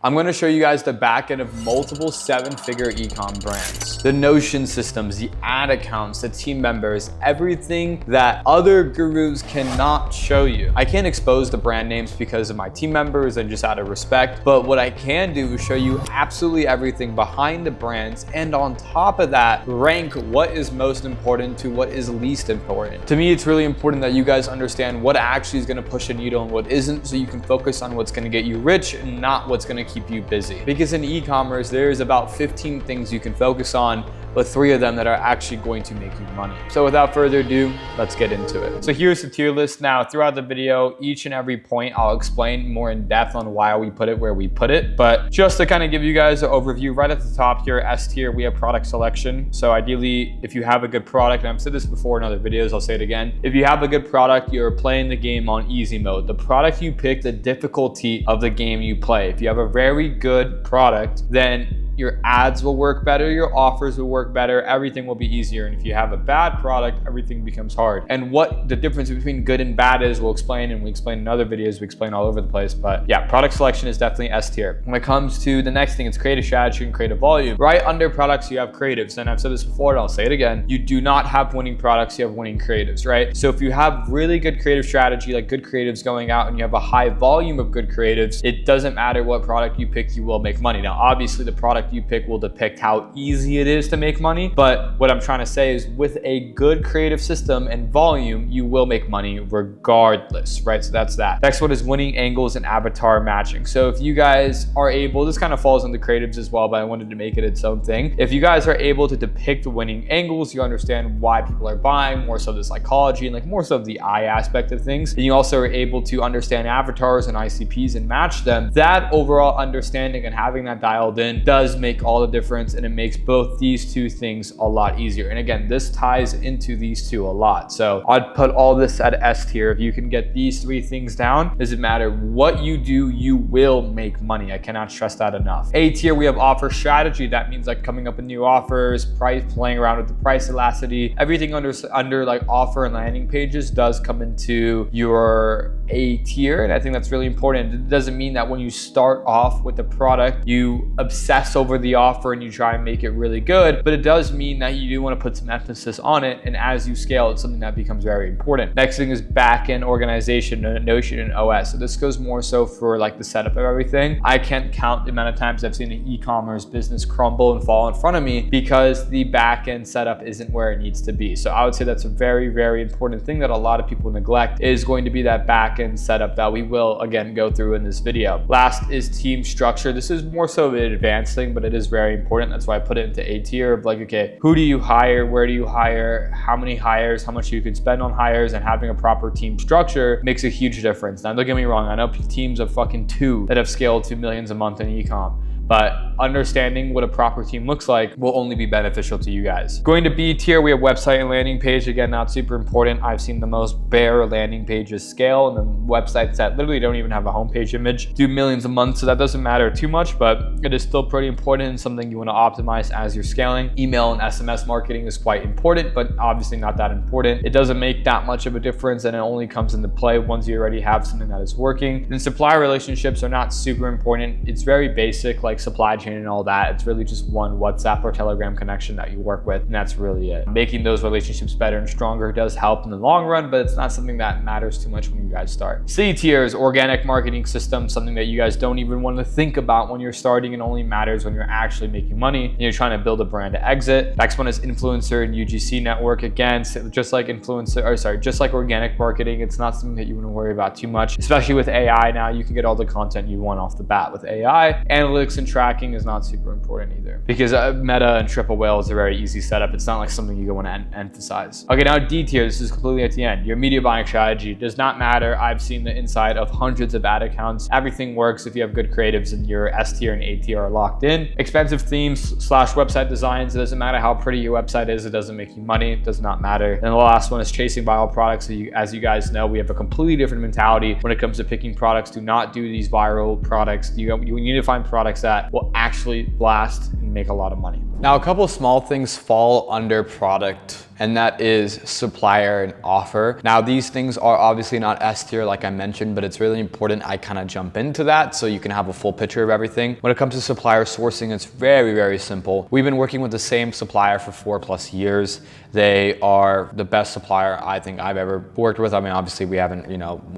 I'm going to show you guys the back end of multiple 7-figure ecom brands. The Notion systems, the ad accounts, the team members, everything that other gurus cannot show you. I can't expose the brand names because of my team members and just out of respect, but what I can do is show you absolutely everything behind the brands, and on top of that, rank what is most important to what is least important. To me, it's really important that you guys understand what actually is going to push a needle and what isn't, so you can focus on what's going to get you rich and not what's going to keep you busy. Because in e-commerce, there's about 15 things you can focus on, but 3 of them that are actually going to make you money. So without further ado, let's get into it. So here's the tier list. Now, throughout the video, each and every point, I'll explain more in depth on why we put it where we put it. But just to kind of give you guys an overview, right at the top here, S tier, we have product selection. So ideally, if you have a good product, and I've said this before in other videos, I'll say it again. If you have a good product, you're playing the game on easy mode. The product you pick, the difficulty of the game you play. If you have a very good product, then your ads will work better, your offers will work better, everything will be easier. And if you have a bad product, everything becomes hard. And what the difference between good and bad is, we'll explain, and we explain in other videos, we explain all over the place. But yeah, product selection is definitely S tier. When it comes to the next thing, it's creative strategy and creative volume. Right under products, you have creatives. And I've said this before, and I'll say it again. You do not have winning products, you have winning creatives, right? So if you have really good creative strategy, like good creatives going out, and you have a high volume of good creatives, it doesn't matter what product you pick, you will make money. Now, obviously the product you pick will depict how easy it is to make money. But what I'm trying to say is, with a good creative system and volume, you will make money regardless, right? So that's that. Next one is winning angles and avatar matching. So if you guys are able, this kind of falls into creatives as well, but I wanted to make it its own thing. If you guys are able to depict winning angles, you understand why people are buying, more so the psychology and like more so the eye aspect of things. And you also are able to understand avatars and ICPs and match them. That overall understanding and having that dialed in does make all the difference, and it makes both these two things a lot easier. And again, this ties into these two a lot. So I'd put all this at S tier. If you can get these 3 things down, doesn't matter what you do, you will make money. I cannot stress that enough. A tier, we have offer strategy. That means like coming up with new offers, price, playing around with the price elasticity. Everything under like offer and landing pages does come into your A tier, and I think that's really important. It doesn't mean that when you start off with the product, you obsess over the offer and you try and make it really good, but it does mean that you do want to put some emphasis on it, and as you scale, it's something that becomes very important. Next thing is back-end organization, Notion and OS. So this goes more so for like the setup of everything. I can't count the amount of times I've seen an e-commerce business crumble and fall in front of me because the back-end setup isn't where it needs to be. So I would say that's a very, very important thing that a lot of people neglect, is going to be that back-end setup that we will again go through in this video. Last is team structure. This is more so an advanced thing, but it is very important. That's why I put it into A tier of like, okay, who do you hire? Where do you hire? How many hires? How much you can spend on hires? And having a proper team structure makes a huge difference. Now, don't get me wrong. I know teams of fucking 2 that have scaled to millions a month in e-com, but understanding what a proper team looks like will only be beneficial to you guys. Going to B tier, we have website and landing page. Again, not super important. I've seen the most bare landing pages scale, and then websites that literally don't even have a homepage image do millions a month. So that doesn't matter too much, but it is still pretty important and something you want to optimize as you're scaling. Email and SMS marketing is quite important, but obviously not that important. It doesn't make that much of a difference, and it only comes into play once you already have something that is working. And supplier relationships are not super important. It's very basic, like supply chain and all that. It's really just one WhatsApp or Telegram connection that you work with, and that's really it. Making those relationships better and stronger does help in the long run, but it's not something that matters too much when you guys start. C tier is organic marketing system, something that you guys don't even want to think about when you're starting, and only matters when you're actually making money and you're trying to build a brand to exit. Next one is influencer and UGC network. Again, just like just like organic marketing, it's not something that you want to worry about too much, especially with AI. Now you can get all the content you want off the bat with AI. Analytics and tracking is not super important either, because Meta and Triple Whale is a very easy setup. It's not like something you want to emphasize. Okay, now D tier, this is completely at the end. Your media buying strategy does not matter. I've seen the inside of hundreds of ad accounts. Everything works if you have good creatives, and your S tier and A tier are locked in. Expensive themes / website designs. It doesn't matter how pretty your website is. It doesn't make you money. It does not matter. And the last one is chasing viral products. So as you guys know, we have a completely different mentality when it comes to picking products. Do not do these viral products. You need to find products that will actually blast and make a lot of money. Now, a couple of small things fall under product, and that is supplier and offer. Now, these things are obviously not S tier like I mentioned, but it's really important I kind of jump into that so you can have a full picture of everything. When it comes to supplier sourcing, it's very, very simple. We've been working with the same supplier for 4+ years. They are the best supplier I think I've ever worked with. I mean, obviously we haven't,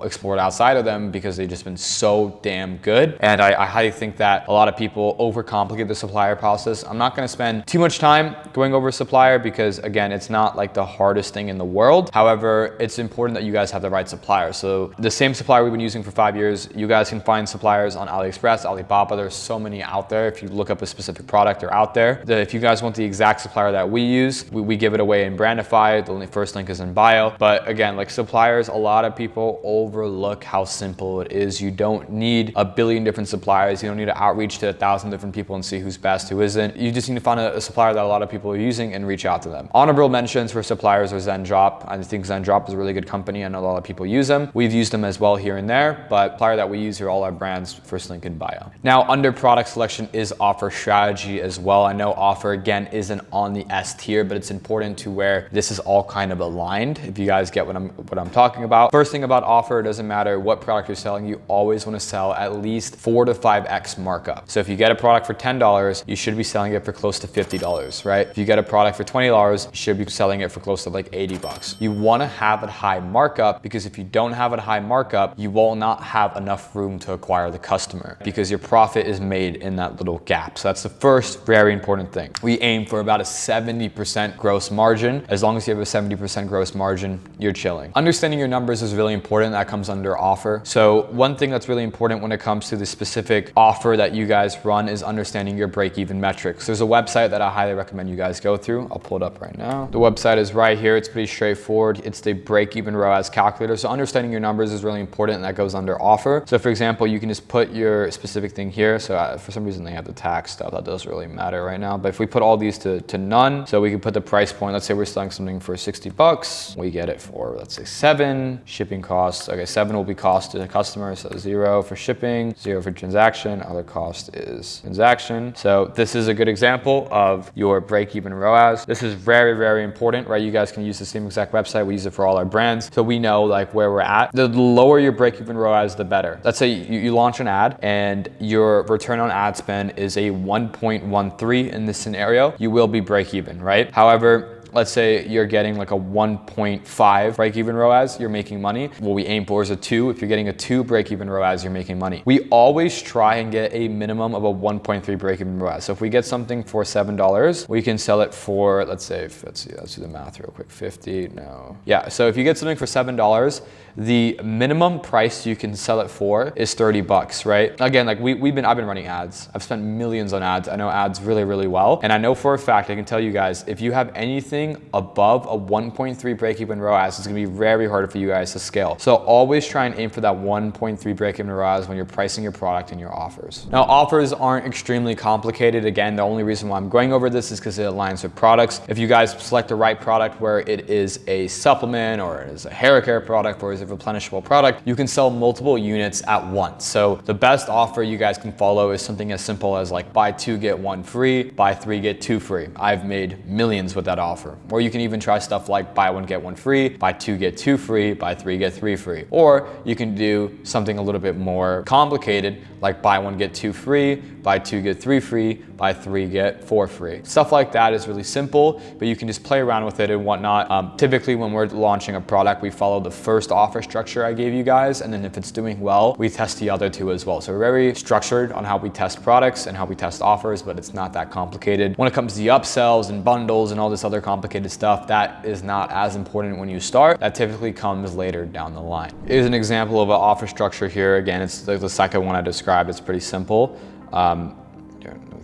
explored outside of them because they've just been so damn good. And I highly think that a lot of people overcomplicate the supplier process. I'm not gonna spend too much time going over supplier because again, it's not like the hardest thing in the world. However, it's important that you guys have the right supplier. So the same supplier we've been using for 5 years, you guys can find suppliers on AliExpress, Alibaba. There's so many out there. If you look up a specific product, they're out there. If you guys want the exact supplier that we use, we give it away in Brandify. The first link is in bio. But again, like suppliers, a lot of people overlook how simple it is. You don't need a billion different suppliers. You don't need to outreach to 1,000 different people and see who's best, who isn't. You just need to find a supplier that a lot of people are using and reach out to them. Honorable mentions for suppliers are Zendrop. I think Zendrop is a really good company. I know a lot of people use them. We've used them as well here and there, but supplier that we use here, all our brands, first link in bio. Now, under product selection is offer strategy as well. I know offer, again, isn't on the S tier, but it's important to where this is all kind of aligned, if you guys get what I'm talking about. First thing about offer, it doesn't matter what product you're selling, you always want to sell at least 4 to 5x markup. So if you get a product for $10, you should be selling it for close to $50, right? If you get a product for $20, you should be selling it for close to like 80 bucks. You want to have a high markup because if you don't have a high markup, you will not have enough room to acquire the customer because your profit is made in that little gap. So that's the first very important thing. We aim for about a 70% gross margin. As long as you have a 70% gross margin, you're chilling. Understanding your numbers is really important. That comes under offer. So one thing that's really important when it comes to the specific offer that you guys run is understanding your break-even metrics. There's a website that I highly recommend you guys go through. I'll pull it up right now. The website is right here. It's pretty straightforward. It's the break-even ROAS calculator. So understanding your numbers is really important, and that goes under offer. So for example, you can just put your specific thing here. So for some reason they have the tax stuff. That doesn't really matter right now. But if we put all these to none, so we can put the price point. Let's say we're selling something for 60 bucks. We get it for, let's say 7. Shipping costs, okay, 7 will be cost to the customer. So 0 for shipping, 0 for transaction. Other cost is transaction. So this is a good example of your break-even ROAS. This is very, very important, right? You guys can use the same exact website. We use it for all our brands. So we know like where we're at. The lower your break-even ROAS, the better. Let's say you launch an ad and your return on ad spend is a 1.13 in this scenario, you will be break-even, right? However, let's say you're getting like a 1.5 break-even ROAS, you're making money. What we aim for is a 2. If you're getting a 2 break-even ROAS, you're making money. We always try and get a minimum of a 1.3 break-even ROAS. So if we get something for $7, we can sell it for, let's do the math real quick, 50, no. Yeah, so if you get something for $7, the minimum price you can sell it for is 30 bucks, right? Again, like I've been running ads. I've spent millions on ads. I know ads really, really well. And I know for a fact, I can tell you guys, if you have anything above a 1.3 break-even ROAS, it's gonna be very hard for you guys to scale. So always try and aim for that 1.3 break-even ROAS when you're pricing your product and your offers. Now, offers aren't extremely complicated. Again, the only reason why I'm going over this is because it aligns with products. If you guys select the right product where it is a supplement or it is a hair care product or is a replenishable product, you can sell multiple units at once. So the best offer you guys can follow is something as simple as like buy 2, get 1 free, buy 3, get 2 free. I've made millions with that offer. Or you can even try stuff like buy 1, get 1 free, buy 2, get 2 free, buy 3, get 3 free. Or you can do something a little bit more complicated, like buy 1, get 2 free, buy 2, get 3 free, buy 3, get 4 free. Stuff like that is really simple, but you can just play around with it and whatnot. Typically when we're launching a product, we follow the first offer structure I gave you guys, and then if it's doing well, we test the other 2 as well. So we're very structured on how we test products and how we test offers, but it's not that complicated. When it comes to the upsells and bundles and all this other complicated stuff, that is not as important when you start. That typically comes later down the line. Here's an example of an offer structure here. Again, it's the second one I described. It's pretty simple.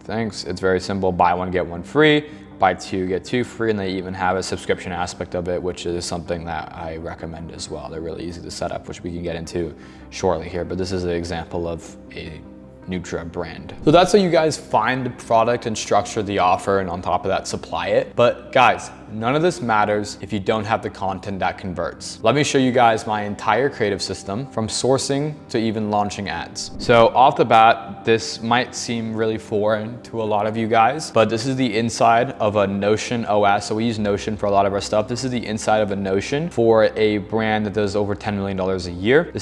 Thanks. It's very simple. Buy 1, get 1 free. Buy 2, get 2 free, and they even have a subscription aspect of it, which is something that I recommend as well. They're really easy to set up, which we can get into shortly here, but this is an example of a Nutra brand. So that's how you guys find the product and structure the offer, and on top of that, supply it. But guys, none of this matters if you don't have the content that converts. Let me show you guys my entire creative system from sourcing to even launching ads. So off the bat, this might seem really foreign to a lot of you guys, but this is the inside of a Notion OS. So we use Notion for a lot of our stuff. This is the inside of a Notion for a brand that does over $10 million a year.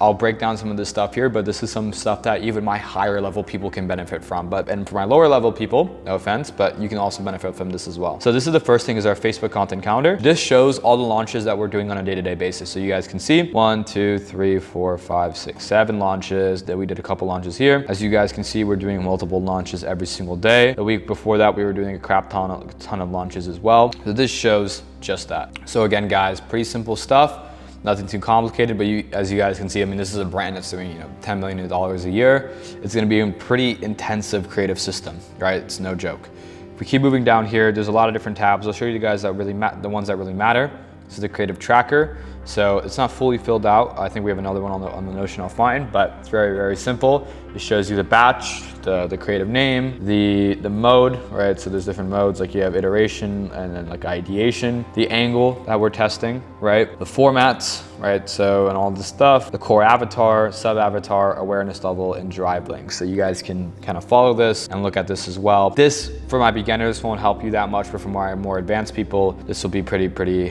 I'll break down some of this stuff here, but this is some stuff that even my higher level people can benefit from. And for my lower level people, no offense, but you can also benefit from this as well. So this is the first thing, is our Facebook content calendar. This shows all the launches that we're doing on a day-to-day basis. So you guys can see 1, 2, 3, 4, 5, 6, 7 launches. That we did a couple launches here. As you guys can see, we're doing multiple launches every single day. The week before that, we were doing a ton of launches as well. So this shows just that. So again, guys, pretty simple stuff. Nothing too complicated, but as you guys can see, I mean, this is a brand that's doing, $10 million a year. It's gonna be a pretty intensive creative system, right? It's no joke. If we keep moving down here, there's a lot of different tabs. I'll show you guys the ones that really matter. This is the creative tracker. So it's not fully filled out. I think we have another one on the Notion I'll find, but it's very, very simple. It shows you the batch, the creative name, the mode, right? So there's different modes, like you have iteration and then like ideation, the angle that we're testing, right? The formats, right? So, and all this stuff, the core avatar, sub avatar, awareness level, and drive links. So you guys can kind of follow this and look at this as well. This, for my beginners, won't help you that much, but for my more advanced people, this will be pretty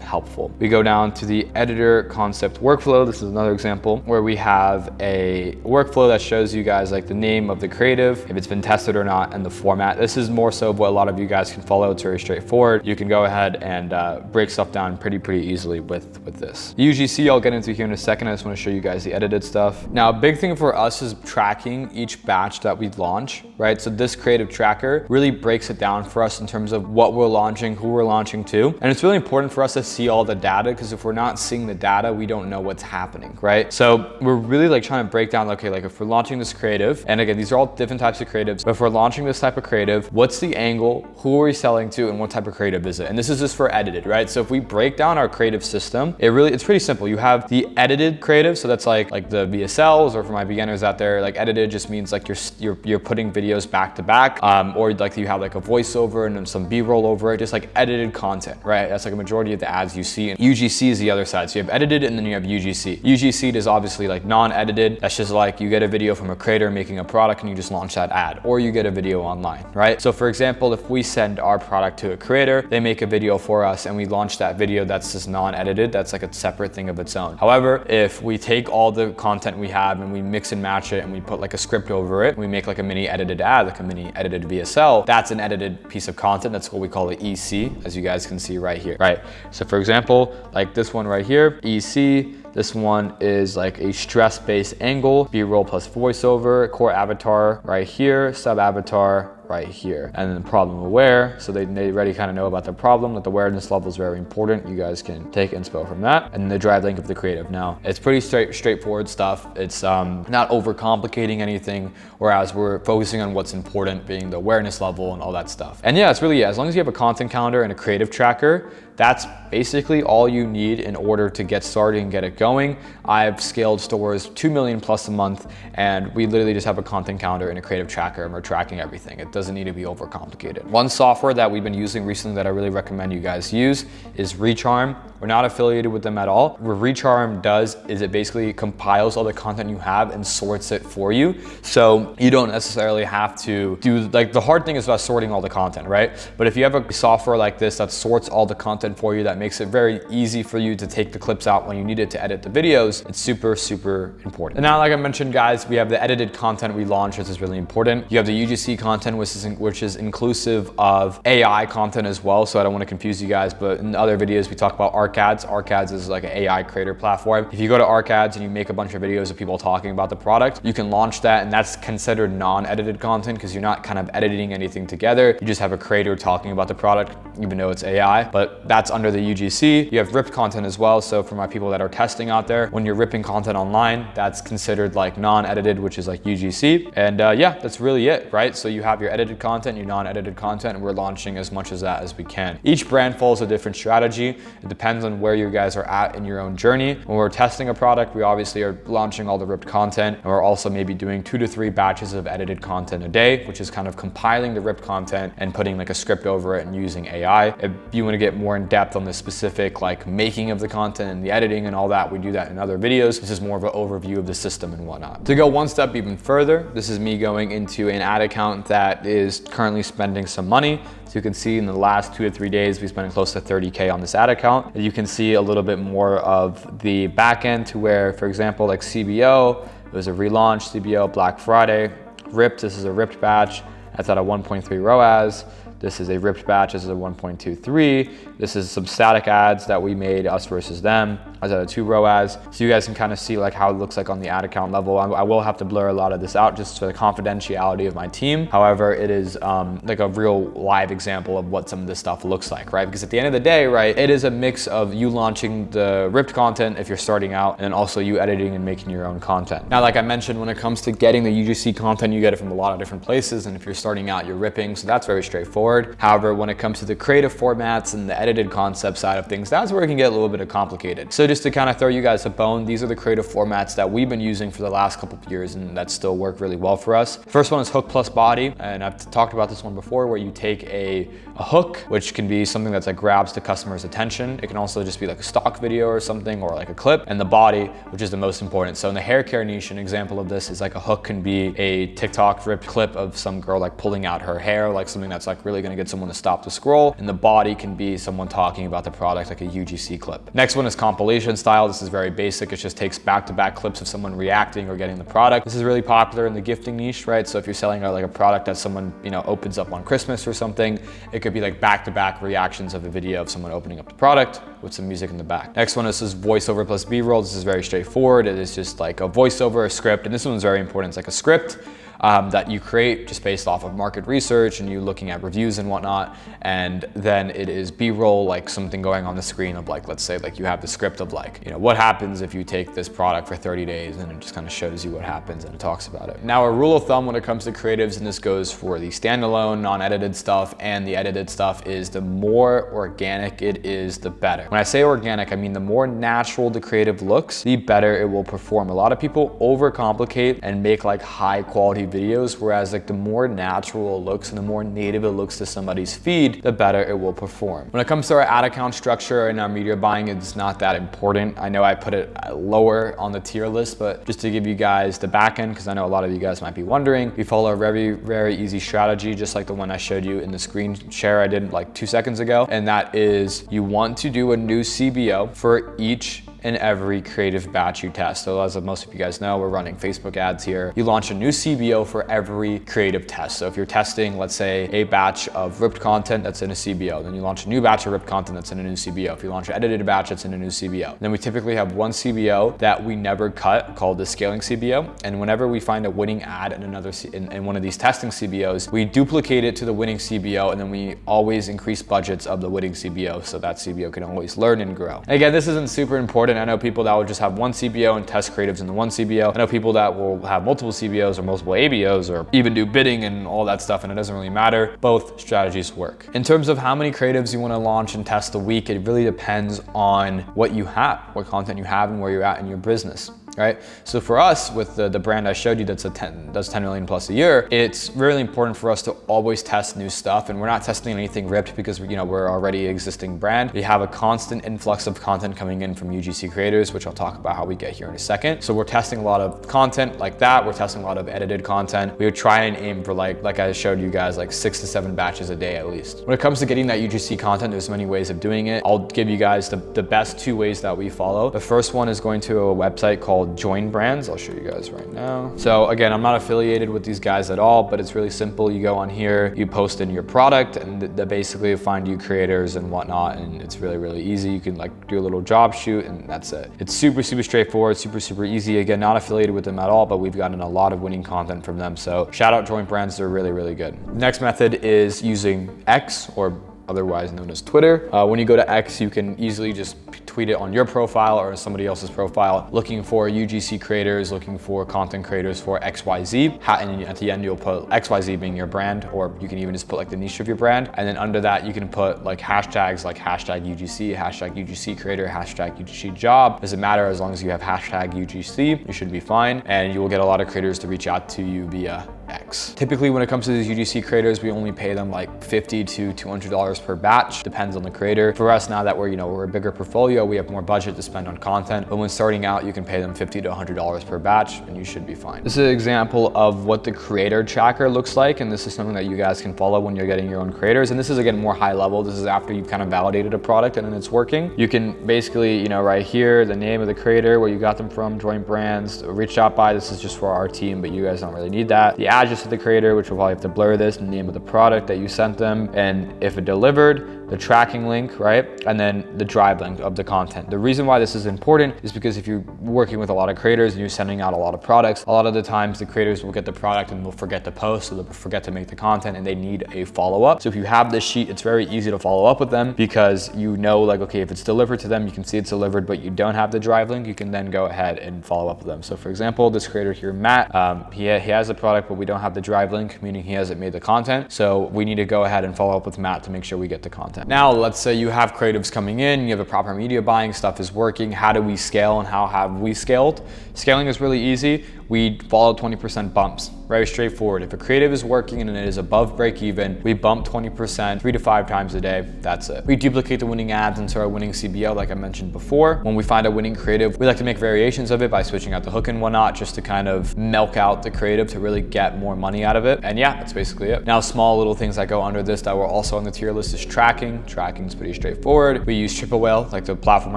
helpful. We go down to the editor concept workflow. This is another example where we have a workflow that shows you guys like the name of the creative, if it's been tested or not, and the format. This is more so what a lot of you guys can follow. It's very straightforward. You can go ahead and break stuff down pretty easily with this. The UGC I'll get into here in a second. I just want to show you guys the edited stuff. Now, a big thing for us is tracking each batch that we launch, right? So this creative tracker really breaks it down for us in terms of what we're launching, who we're launching to. And it's really important for us to see all the data, because if we're not seeing the data, we don't know what's happening, right? So we're really like trying to break down, okay, like if we're launching this creative, and again, these are all different types of creatives, but if we're launching this type of creative, what's the angle, who are we selling to, and what type of creative is it? And this is just for edited, right? So if we break down our creative system, it's pretty simple. You have the edited creative, so that's like the VSLs, or for my beginners out there, like edited just means like you're putting videos back to back, or like you have like a voiceover and then some B-roll over it, just like edited content, right? That's like a majority of the ads you see. And UGC is the other side. So you have edited and then you have UGC. UGC is obviously like non-edited. That's just like you get a video from a creator making a product and you just launch that ad, or you get a video online, right? So for example, if we send our product to a creator, they make a video for us and we launch that video, that's just non-edited. That's like a separate thing of its own. However, if we take all the content we have and we mix and match it and we put like a script over it, we make like a mini edited ad, like a mini edited VSL, that's an edited piece of content. That's what we call the EC, as you guys can see right here, right? So for example, like this one right here, EC, this one is like a stress-based angle, B-roll plus voiceover, core avatar right here, sub avatar right here, and then problem aware. So they already kind of know about the problem, that the awareness level is very important. You guys can take inspo from that. And the drive link of the creative. Now, it's pretty straightforward stuff. It's not overcomplicating anything, whereas we're focusing on what's important, being the awareness level and all that stuff. And yeah, it's really, as long as you have a content calendar and a creative tracker, that's basically all you need in order to get started and get it going. I've scaled stores 2 million plus a month, and we literally just have a content calendar and a creative tracker, and we're tracking everything. It doesn't need to be overcomplicated. One software that we've been using recently that I really recommend you guys use is Recharm. We're not affiliated with them at all. What Recharm does is it basically compiles all the content you have and sorts it for you. So you don't necessarily have to do, like, the hard thing is about sorting all the content, right? But if you have a software like this that sorts all the content for you, that makes it very easy for you to take the clips out when you need it to edit the videos, it's super important. And now, like I mentioned, guys, we have the edited content we launch, which is really important. You have the UGC content, which is inclusive of AI content as well. So I don't want to confuse you guys, but in other videos we talk about ArcAds. ArcAds is like an AI creator platform. If you go to ArcAds and you make a bunch of videos of people talking about the product, you can launch that, and that's considered non-edited content because you're not kind of editing anything together. You just have a creator talking about the product, even though it's AI, but that's under the UGC. You have ripped content as well. So for my people that are testing out there, when you're ripping content online, that's considered like non-edited, which is like UGC. And yeah, that's really it, right? So you have your edited content, your non-edited content, and we're launching as much of that as we can. Each brand follows a different strategy. It depends on where you guys are at in your own journey. When we're testing a product, we obviously are launching all the ripped content, and we're also maybe doing 2 to 3 batches of edited content a day, which is kind of compiling the ripped content and putting like a script over it and using AI. If you want to get more in depth on the specific like making of the content and the editing and all that, we do that in other videos. This is more of an overview of the system and whatnot. To go one step even further, this is me going into an ad account that is currently spending some money. So you can see in the last 2 to 3 days, we spent close to 30K on this ad account. You can see a little bit more of the back end to where, for example, like CBO, it was a relaunch, CBO Black Friday, ripped, this is a ripped batch, that's at a 1.3 ROAS. This is a ripped batch, this is a 1.23. This is some static ads that we made, us versus them. I was at a 2 ROAS. So you guys can kind of see like how it looks like on the ad account level. I will have to blur a lot of this out just for the confidentiality of my team. However, it is like a real live example of what some of this stuff looks like, right? Because at the end of the day, right, it is a mix of you launching the ripped content if you're starting out, and also you editing and making your own content. Now, like I mentioned, when it comes to getting the UGC content, you get it from a lot of different places. And if you're starting out, you're ripping, so that's very straightforward. However, when it comes to the creative formats and the edited concept side of things, that's where it can get a little bit complicated. So just to kind of throw you guys a bone, these are the creative formats that we've been using for the last couple of years and that still work really well for us. First one is hook plus body. And I've talked about this one before, where you take a hook, which can be something that's like grabs the customer's attention. It can also just be like a stock video or something, or like a clip, and the body, which is the most important. So in the hair care niche, an example of this is like a hook can be a TikTok ripped clip of some girl like pulling out her hair, like something that's like really gonna get someone to stop the scroll. And the body can be someone talking about the product, like a UGC clip. Next one is compilation style. This is very basic. It just takes back-to-back clips of someone reacting or getting the product. This is really popular in the gifting niche, right? So if you're selling like a product that someone, you know, opens up on Christmas or something, it could be like back-to-back reactions of a video of someone opening up the product with some music in the back. Next one is this voiceover plus B-roll. This is very straightforward. It is just like a voiceover, a script, and this one's very important. It's like a script that you create just based off of market research and you looking at reviews and whatnot. And then it is B-roll, like something going on the screen of like, let's say like you have the script of like, you know, what happens if you take this product for 30 days, and it just kind of shows you what happens and it talks about it. Now, a rule of thumb when it comes to creatives, and this goes for the standalone, non-edited stuff and the edited stuff, is the more organic it is, the better. When I say organic, I mean the more natural the creative looks, the better it will perform. A lot of people overcomplicate and make like high quality videos, whereas like the more natural it looks and the more native it looks to somebody's feed, the better it will perform. When it comes to our ad account structure and our media buying, it's not that important. I know I put it lower on the tier list, but just to give you guys the back end, because I know a lot of you guys might be wondering, we follow a very, very easy strategy, just like the one I showed you in the screen share I did like 2 seconds ago. And that is, you want to do a new CBO for each and every creative batch you test. So as most of you guys know, we're running Facebook ads here. You launch a new CBO for every creative test. So if you're testing, let's say, a batch of ripped content that's in a CBO, then you launch a new batch of ripped content that's in a new CBO. If you launch an edited batch, that's in a new CBO. Then we typically have one CBO that we never cut, called the scaling CBO. And whenever we find a winning ad in in one of these testing CBOs, we duplicate it to the winning CBO, and then we always increase budgets of the winning CBO, so that CBO can always learn and grow. And again, this isn't super important. I know people that will just have one CBO and test creatives in the one CBO. I know people that will have multiple CBOs or multiple ABOs or even do bidding and all that stuff, and it doesn't really matter. Both strategies work. In terms of how many creatives you want to launch and test a week, it really depends on what you have, what content you have, and where you're at in your business. Right? So for us, with the brand I showed you does 10 million plus a year, it's really important for us to always test new stuff, and we're not testing anything ripped because we're already an existing brand. We have a constant influx of content coming in from UGC creators, which I'll talk about how we get here in a second. So we're testing a lot of content like that. We're testing a lot of edited content. We would try and aim for like I showed you guys, like 6 to 7 batches a day at least. When it comes to getting that UGC content, there's many ways of doing it. I'll give you guys the best 2 ways that we follow. The first one is going to a website called Join Brands. I'll show you guys right now. So again, I'm not affiliated with these guys at all, but it's really simple. You go on here, you post in your product, and they basically find you creators and whatnot, and it's really, really easy. You can like do a little job shoot, and that's it. It's super, super straightforward, super, super easy. Again, not affiliated with them at all, but we've gotten a lot of winning content from them. So shout out Join Brands, they're really, really good. Next method is using X or otherwise known as Twitter. When you go to X, you can easily just tweet it on your profile or somebody else's profile, looking for UGC creators, looking for content creators for XYZ. And at the end, you'll put XYZ being your brand, or you can even just put like the niche of your brand. And then under that, you can put like hashtags like hashtag UGC, hashtag UGC creator, hashtag UGC job. Doesn't matter, as long as you have hashtag UGC, you should be fine. And you will get a lot of creators to reach out to you via X. Typically, when it comes to these UGC creators, we only pay them like $50 to $200 per batch, depends on the creator. For us, now that we're a bigger portfolio, we have more budget to spend on content. But when starting out, you can pay them $50 to $100 per batch, and you should be fine. This is an example of what the creator tracker looks like, and this is something that you guys can follow when you're getting your own creators. And this is again more high level. This is after you've kind of validated a product and then it's working. You can basically, right here, the name of the creator, where you got them from, joint brands, reached out by. This is just for our team, but you guys don't really need that. The address of the creator, which we'll probably have to blur this, the name of the product that you sent them, and if it delivered, the tracking link, right? And then the drive link of the content. The reason why this is important is because if you're working with a lot of creators and you're sending out a lot of products, a lot of the times the creators will get the product and they'll forget to post, so they'll forget to make the content, and they need a follow-up. So if you have this sheet, it's very easy to follow up with them, because you know, like, okay, if it's delivered to them, you can see it's delivered, but you don't have the drive link, you can then go ahead and follow up with them. So for example, this creator here, Matt, he has the product, but we don't have the drive link, meaning he hasn't made the content. So we need to go ahead and follow up with Matt to make sure we get the content. Now, let's say you have creatives coming in, you have the proper media buying, stuff is working. How do we scale and how have we scaled? Scaling is really easy. We follow 20% bumps, very straightforward. If a creative is working and it is above break even, we bump 20% 3 to 5 times a day, that's it. We duplicate the winning ads into our winning CBO, like I mentioned before. When we find a winning creative, we like to make variations of it by switching out the hook and whatnot, just to kind of milk out the creative to really get more money out of it. And yeah, that's basically it. Now, small little things that go under this that were also on the tier list is tracking. Tracking is pretty straightforward. We use Triple Whale, like the platform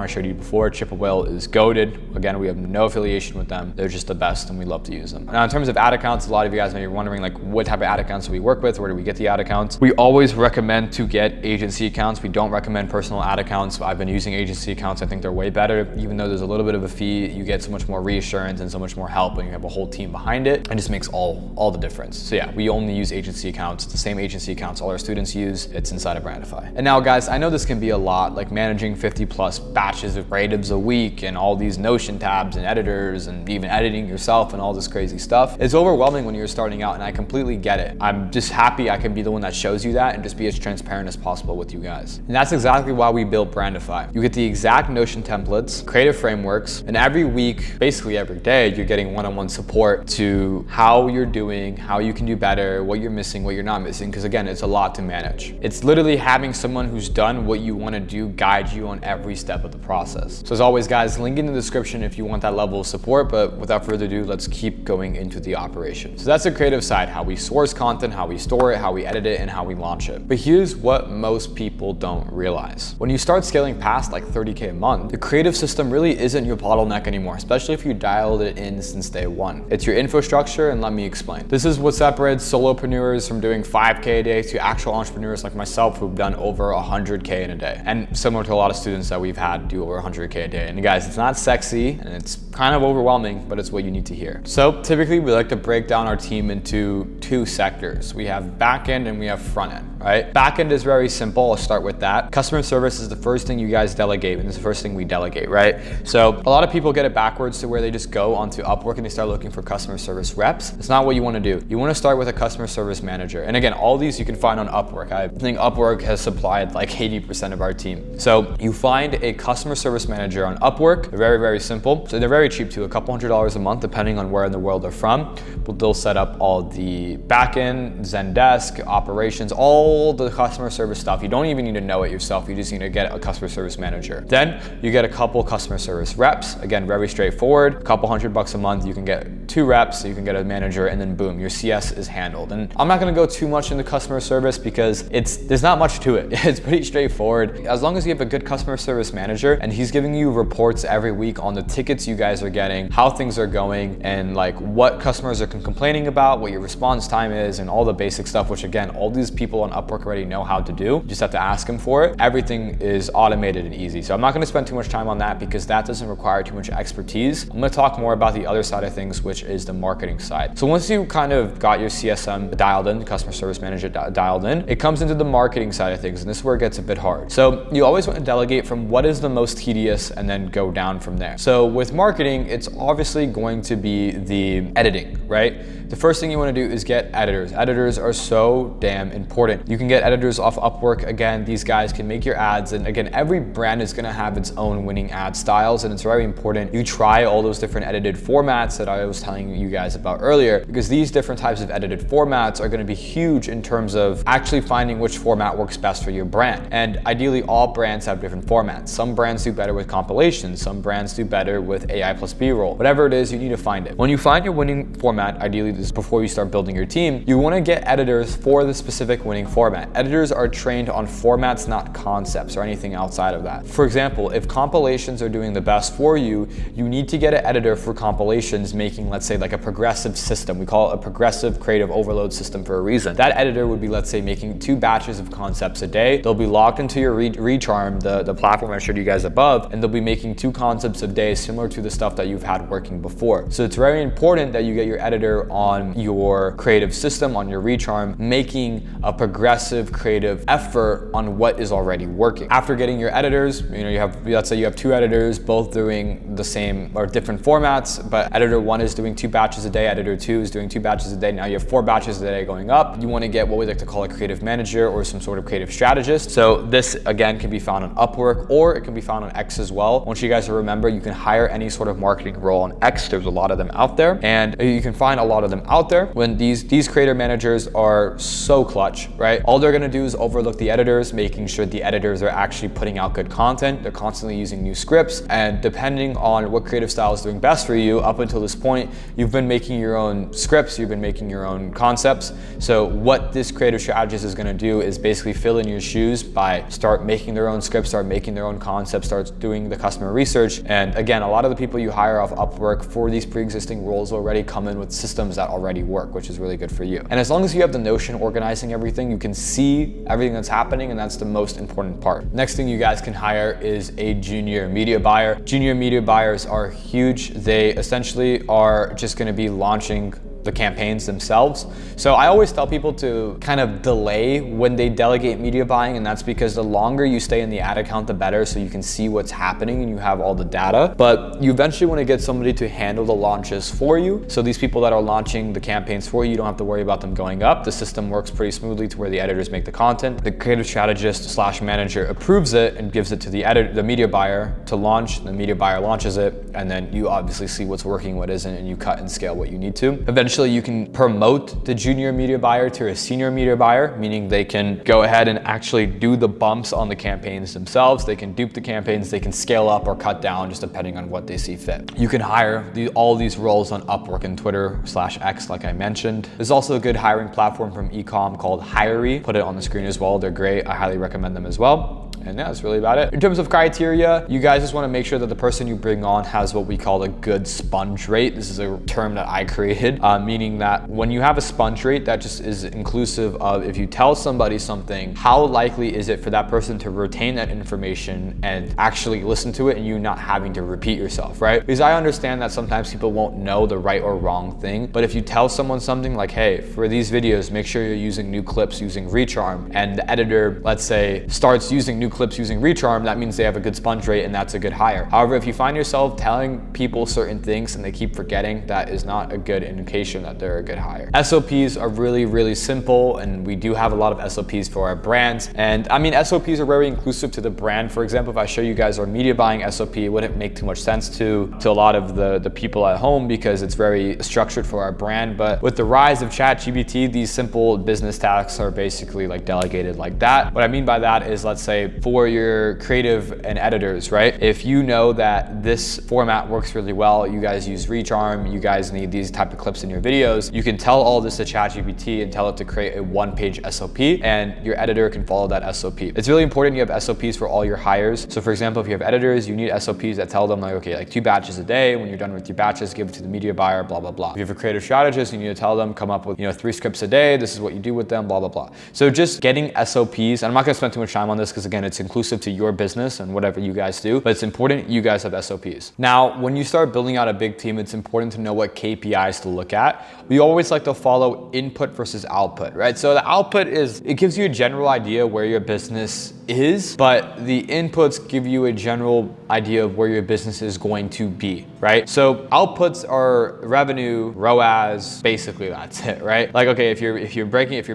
I showed you before. Triple Whale is goated. Again, we have no affiliation with them. They're just the best and we love to use them. Now, in terms of ad accounts, a lot of you guys may be wondering, like, what type of ad accounts do we work with? Where do we get the ad accounts? We always recommend to get agency accounts. We don't recommend personal ad accounts. I've been using agency accounts. I think they're way better. Even though there's a little bit of a fee, you get so much more reassurance and so much more help, and you have a whole team behind it. It just makes all the difference. So yeah, we only use agency accounts. It's the same agency accounts all our students use. It's inside of Brandify. And now, guys, I know this can be a lot, like managing 50+ batches of creatives a week and all these Notion tabs and editors and even editing yourself and all this crazy stuff. It's overwhelming when you're starting out, and I completely get it. I'm just happy I can be the one that shows you that and just be as transparent as possible with you guys. And that's exactly why we built Brandify. You get the exact Notion templates, creative frameworks, and every week, basically every day, you're getting one-on-one support to how you're doing, how you can do better, what you're missing, what you're not missing, because again, it's a lot to manage. It's literally having someone who's done what you want to do guide you on every step of the process. So as always, guys, link in the description if you want that level of support, but without further ado, let's keep going into the operation. So that's the creative side, how we source content, how we store it, how we edit it, and how we launch it. But here's what most people don't realize. When you start scaling past like 30K a month, the creative system really isn't your bottleneck anymore, especially if you dialed it in since day one. It's your infrastructure, and let me explain. This is what separates solopreneurs from doing 5K a day to actual entrepreneurs like myself who've done over 100K in a day. And similar to a lot of students that we've had do over 100K a day. And guys, it's not sexy and it's kind of overwhelming, but it's what you need to hear. So typically we like to break down our team into 2 sectors. We have back end and we have front end, right? Back end is very simple. I'll start with that. Customer service is the first thing you guys delegate, and it's the first thing we delegate, right? So a lot of people get it backwards to where they just go onto Upwork and they start looking for customer service reps. It's not what you want to do. You want to start with a customer service manager. And again, all these you can find on Upwork. I think Upwork has supplied like 80% of our team. So you find a customer service manager on Upwork. They're very, very simple. So they're very cheap too, a couple $100 a month, depending on where in the world they're from. But they'll set up all the backend, Zendesk, operations, all the customer service stuff. You don't even need to know it yourself. You just need to get a customer service manager. Then you get a couple customer service reps. Again, very straightforward. A couple $100 a month. You can get 2 reps, so you can get a manager, and then boom, your CS is handled. And I'm not going to go too much into customer service because there's not much to it. It's pretty straightforward. As long as you have a good customer service manager and he's giving you reports every week on the tickets you guys are getting, how things are going, and like what customers are complaining about, what your response time is, and all the basic stuff, which again, all these people on Upwork already know how to do. You just have to ask them for it. Everything is automated and easy. So I'm not gonna spend too much time on that because that doesn't require too much expertise. I'm gonna talk more about the other side of things, which is the marketing side. So once you kind of got your CSM dialed in, customer service manager dialed in, it comes into the marketing side of things, and this is where it gets a bit hard. So you always want to delegate from what is the most tedious and then go down from there. So with marketing, it's obviously going to be the editing, right? The first thing you want to do is get editors. Editors are so damn important. You can get editors off Upwork. Again, these guys can make your ads, and again, every brand is going to have its own winning ad styles, and it's very important you try all those different edited formats that I was telling you guys about earlier, because these different types of edited formats are going to be huge in terms of actually finding which format works best for your brand. And ideally, all brands have different formats. Some brands do better with compilations, some brands do better with AI plus B-roll. Whatever it is, you need to find it. When you find your winning format, ideally this is before you start building your team, you want to get editors for the specific winning format. Editors are trained on formats, not concepts or anything outside of that. For example, if compilations are doing the best for you, you need to get an editor for compilations making, let's say, like a progressive system. We call it a progressive creative overload system for a reason. That editor would be, let's say, making 2 batches of concepts a day. They'll be logged into your Recharm, the platform I showed you guys above, and they'll be making 2 concepts a day similar to the stuff that you've had working before. So it's very important that you get your editor on your creative system, on your Recharm, making a progressive creative effort on what is already working. After getting your editors, you have, let's say you have 2 editors, both doing the same or different formats, but editor 1 is doing 2 batches a day, editor 2 is doing 2 batches a day. Now you have 4 batches a day going up. You want to get what we like to call a creative manager or some sort of creative strategist. So this again can be found on Upwork, or it can be found on X as well. I want you guys to remember you can hire any sort of marketing role on X. There's a lot of them out there, and you can find a lot of them out there. When these creative managers are so clutch, right? All they're gonna do is overlook the editors, making sure the editors are actually putting out good content. They're constantly using new scripts, and depending on what creative style is doing best for you, up until this point, you've been making your own scripts, you've been making your own concepts. So what this creative strategist is gonna do is basically fill in your shoes by start making their own scripts, start making their own concepts, start doing the customer research. And again, a lot of the people you hire off Upwork for these pre-existing roles already come in with systems that already work, which is really good for you. And as long as you have the Notion organizing everything, you can see everything that's happening, and that's the most important part. Next thing you guys can hire is a junior media buyer. Junior media buyers are huge. They essentially are just gonna be launching the campaigns themselves. So I always tell people to kind of delay when they delegate media buying, and that's because the longer you stay in the ad account, the better, so you can see what's happening and you have all the data. But you eventually want to get somebody to handle the launches for you. So these people that are launching the campaigns for you, you don't have to worry about them going up. The system works pretty smoothly to where the editors make the content. The creative strategist / manager approves it and gives it to the media buyer to launch. The media buyer launches it, and then you obviously see what's working, what isn't, and you cut and scale what you need to. Eventually you can promote the junior media buyer to a senior media buyer, meaning they can go ahead and actually do the bumps on the campaigns themselves. They can dupe the campaigns, they can scale up or cut down just depending on what they see fit. You can hire all these roles on Upwork and Twitter / X, like I mentioned. There's also a good hiring platform from Ecom called Hiree. Put it on the screen as well. They're great. I highly recommend them as well. And yeah, that's really about it. In terms of criteria, you guys just want to make sure that the person you bring on has what we call a good sponge rate. This is a term that I created, meaning that when you have a sponge rate, that just is inclusive of if you tell somebody something, how likely is it for that person to retain that information and actually listen to it and you not having to repeat yourself, right? Because I understand that sometimes people won't know the right or wrong thing, but if you tell someone something like, hey, for these videos, make sure you're using new clips using Recharm, and the editor, let's say, starts using new clips using Recharm, that means they have a good sponge rate and that's a good hire. However, if you find yourself telling people certain things and they keep forgetting, that is not a good indication that they're a good hire. SOPs are really, really simple, and we do have a lot of SOPs for our brands. And I mean, SOPs are very inclusive to the brand. For example, if I show you guys our media buying SOP, it wouldn't make too much sense to a lot of the people at home because it's very structured for our brand. But with the rise of ChatGPT, these simple business tasks are basically like delegated like that. What I mean by that is, let's say for your creative and editors, right? If you know that this format works really well, you guys use reach arm, you guys need these type of clips in your videos, you can tell all this to ChatGPT and tell it to create a one-page SOP, and your editor can follow that SOP. It's really important you have SOPs for all your hires. So for example, if you have editors, you need SOPs that tell them like, okay, like 2 batches a day. When you're done with your batches, give it to the media buyer, blah, blah, blah. If you have a creative strategist, you need to tell them, come up with, 3 scripts a day. This is what you do with them, blah, blah, blah. So just getting SOPs, and I'm not gonna spend too much time on this because again, it's inclusive to your business and whatever you guys do, but it's important you guys have SOPs. Now, when you start building out a big team, it's important to know what KPIs to look at. We always like to follow input versus output, right? So the output is, it gives you a general idea where your business is, but the inputs give you a general idea of where your business is going to be, right? So outputs are revenue, ROAS, basically that's it, right? Like, okay, if you're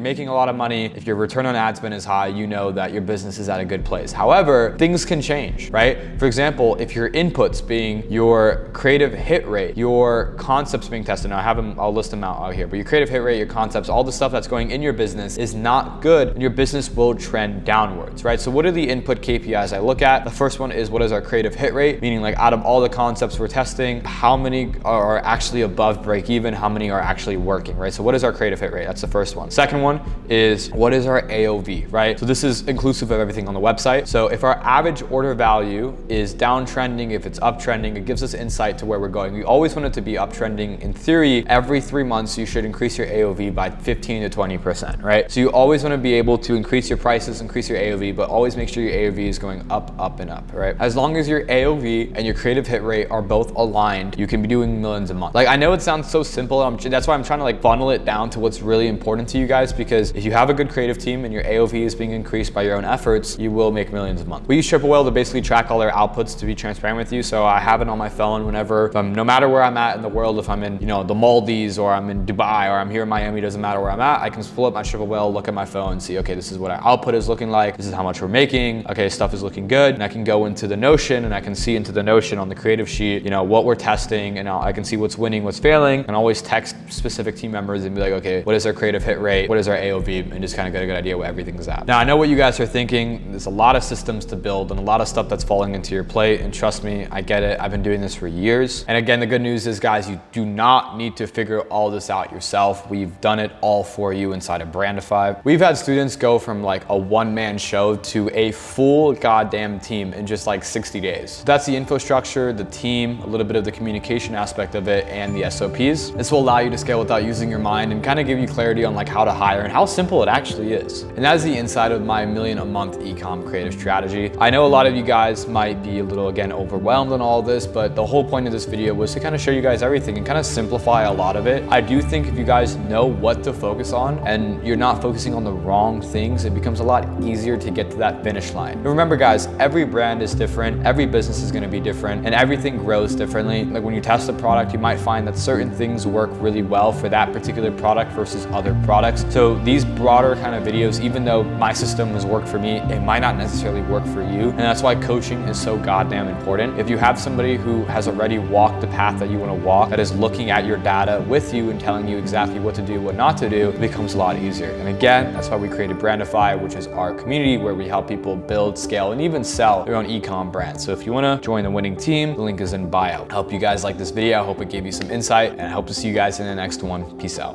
making a lot of money, if your return on ad spend is high, you know that your business is at a good place. However, things can change, right? For example, if your inputs being your creative hit rate, your concepts being tested, now I'll list them out here, but your creative hit rate, your concepts, all the stuff that's going in your business is not good, and your business will trend downwards, right? So what are the input KPIs I look at? The first one is, what is our creative hit rate? Meaning like out of all the concepts we're testing, how many are actually above break even? How many are actually working, right? So what is our creative hit rate? That's the first one. Second one is, what is our AOV, right? So this is inclusive of everything on the website. So if our average order value is downtrending, if it's uptrending, it gives us insight to where we're going. We always want it to be uptrending. In theory, every 3 months, you should increase your AOV by 15 to 20%, right? So you always want to be able to increase your prices, increase your AOV, but always make sure your AOV is going up, up, and up, right? As long as your AOV and your creative hit rate are both aligned, you can be doing millions a month. Like, I know it sounds so simple. That's why I'm trying to like funnel it down to what's really important to you guys, because if you have a good creative team and your AOV is being increased by your own efforts, you will make millions a month. We use Triple Whale to basically track all our outputs, to be transparent with you. So I have it on my phone whenever, no matter where I'm at in the world, if I'm in, the Maldives, or I'm in Dubai, or I'm here in Miami, doesn't matter where I'm at, I can pull up my Triple Whale, look at my phone, see, okay, this is what our output is looking like. This is how much we're making. Okay, stuff is looking good. And I can go into the Notion, and I can see into the Notion on the creative sheet, what we're testing, and I can see what's winning, what's failing, and always text specific team members and be like, okay, what is our creative hit rate? What is our AOV? And just kind of get a good idea where everything's at. Now, I know what you guys are thinking. There's a lot of systems to build and a lot of stuff that's falling into your plate. And trust me, I get it. I've been doing this for years. And again, the good news is, guys, you do not need to figure all this out yourself. We've done it all for you inside of Brandify. We've had students go from like a one-man show to a full goddamn team in just like 60 days. So that's the infrastructure, the team, a little bit of the communication aspect of it, and the SOPs. This will allow you to scale without using your mind and kind of give you clarity on like how to hire and how simple it actually is. And that is the inside of my $1 million a month ecom creative strategy. I know a lot of you guys might be a little, again, overwhelmed on all this, but the whole point of this video was to kind of show you guys everything and kind of simplify a lot of it. I do think if you guys know what to focus on and you're not focusing on the wrong things, it becomes a lot easier to get to that finish line. And remember, guys, every brand is different, every business is going to be different, and everything grows differently. Like when you test a product, you might find that certain things work really well for that particular product versus other products. So these broader kind of videos, even though my system has worked for me, it might not necessarily work for you. And that's why coaching is so goddamn important. If you have somebody who has already walked the path that you want to walk, that is looking at your data with you and telling you exactly what to do, what not to do, it becomes a lot easier. And again, that's why we created Brandify, which is our community where we help people build, scale, and even sell their own ecom brand. So if you want to join the winning team, the link is in bio. I hope you guys like this video. I hope it gave you some insight, and I hope to see you guys in the next one. Peace out.